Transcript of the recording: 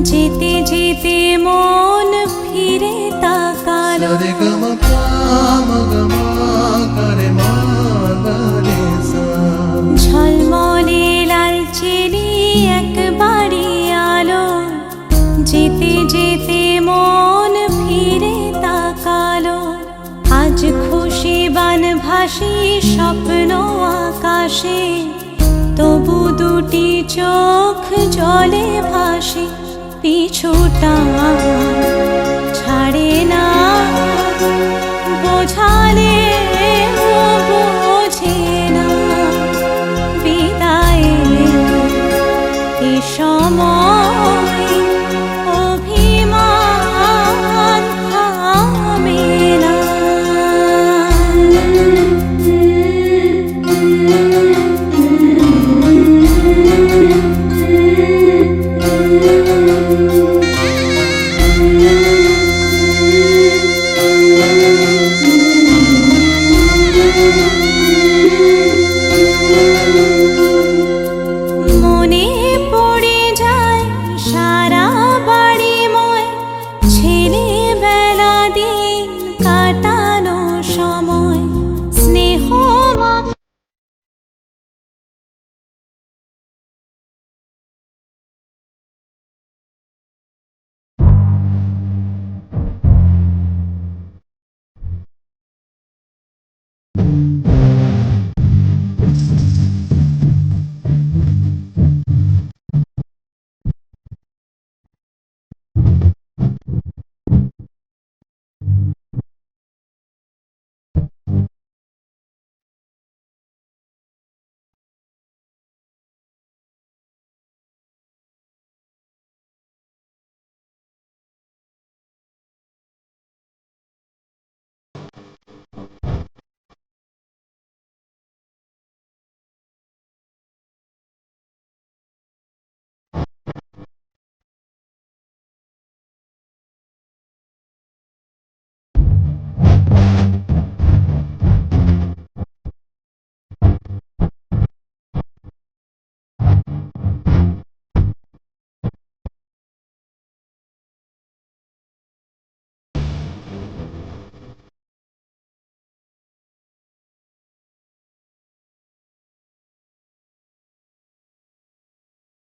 যেতে যেতে মন ফিরে তাকালো ঝলমলে লালচেলি একবারই আলো। যেতে যেতে মন ফিরে তাকালো। আজ খুশি বানভাসি স্বপ্ন আকাশে, তবু দুটি চোখ জলে ভাসে। পিছুটা ছাড়ে না, বোঝালে বোঝে না। বিদায়ের এ সময় অভিমান থামে না। মনে পড়ে যায় সারা বাড়িময় ছেলেবেলা, দিন কাটানো সময় স্নেহ মা।